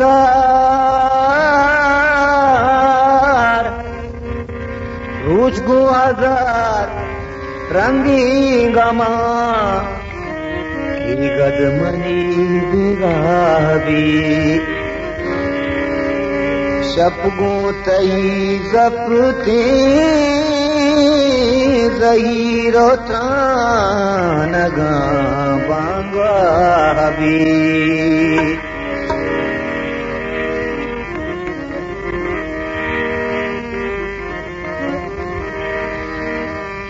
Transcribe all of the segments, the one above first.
हजार रुचगु हजार रंगी गमा की गदमनी बिगाबी शपगु तई जपते जहीरो त्रानगा बांगाबी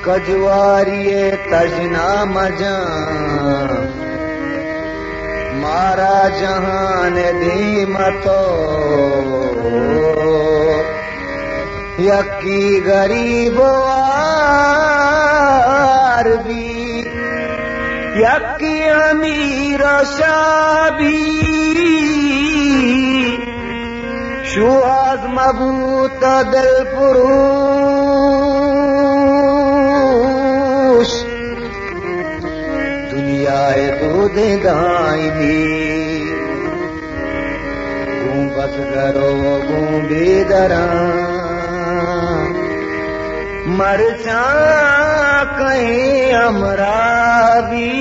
कजवारिये तजना मजा मारा जहान धीमतो यकी गरीबवार भी यकी अमीर शाबी शुआज मबूत दिल पुरुष दुनियाए दूध दाइनी गूं बस करो गूं बेदरा मरचा कहीं अमरावी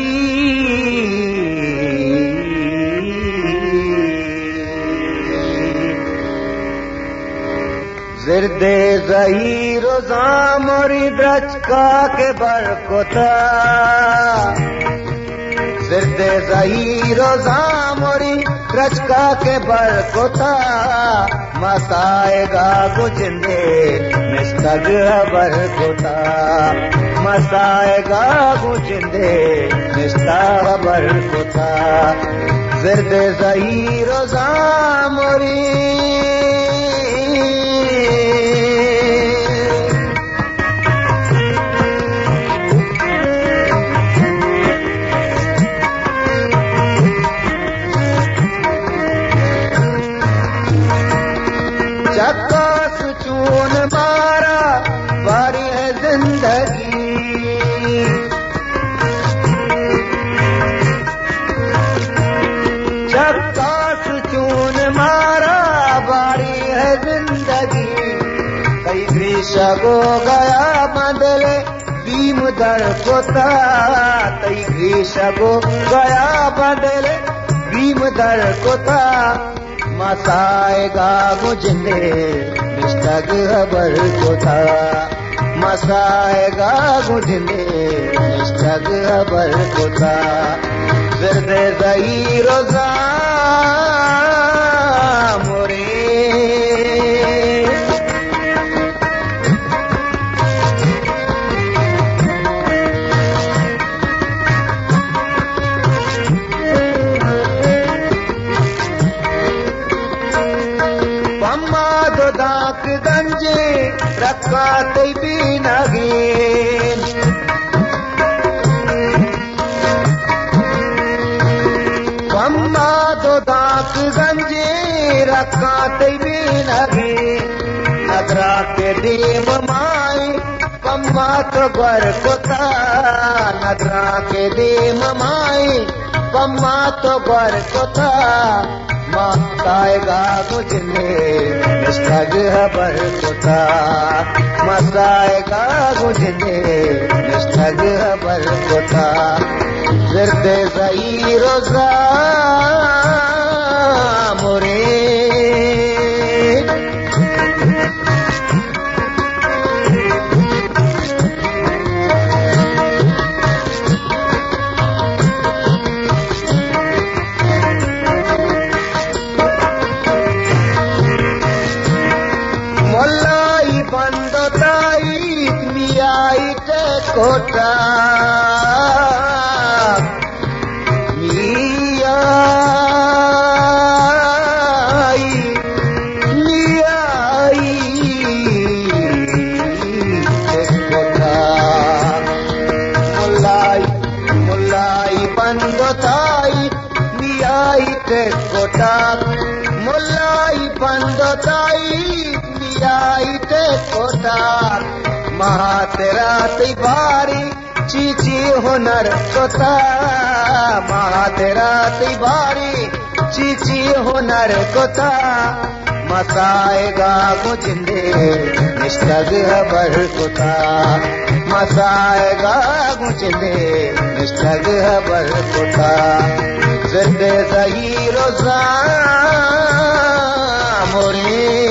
जिरदे ज़हीरो ज़ामोरी द्रचका के बरकोता जिरदे ज़हीरो ज़ामोरी द्रचका के बरकोता मसाएगा गुजने मिस्तग बरकोता मसाएगा गुजने मिस्ताग बरकोता जिरदे ज़हीरो ज़ामोरी चक्कास चून मारा बारी है जिंदगी चक्कास चून मारा बारी है जिंदगी कई ग्रीषा को गया बदले भीम दर कोता कई ग्रीषा को गया बदले भीम दर कोता मसाएगा मुझने मिस्तग बरकोता मसाएगा मुझने मिस्तग बरकोता जिरदे ज़हीरो ज़ामोरी दाक गंजे रखाते भी नगीन पम्मा दो दाक गंजे रखाते भी नगीन नगरा के देव माई पम्मा तो बरकोता नगरा के देव माई पम्मा तो बरकोता मसाएगा गुजने मिस्तग बरकोता मसाएगा गुजने मिस्तग बरकोता जिरदे ज़हीरो ज़ामोरी कोटा मियाई मियाई कोटा मुल्लाई मुल्लाई बंदोताई मियाई ते कोटा मुल्लाई बंदोताई मियाई ते कोटा महा तेरा तिबारी चीची हुनर कोता महा तेरा तिबारी चीची हुनर कोता मसाएगा गुजिंदे निष्ठग बर कोता मसाएगा गुजिंदे निष्ठग बर कोता जिंदे सही रोजा मोरे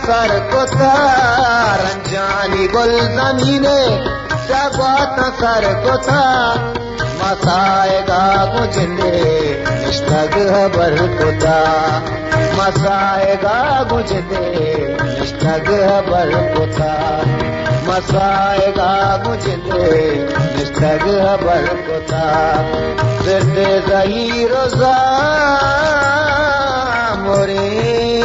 सर कोता रंजानी गुल ज़मीने शगवात सर कोता मसाएगा गुजिंदे निष्ठग बर कोता मसाएगा गुजिंदे निष्ठग बर कोता मसाएगा गुजिंदे निष्ठग बर कोता जिंदे सही रोजा मोरे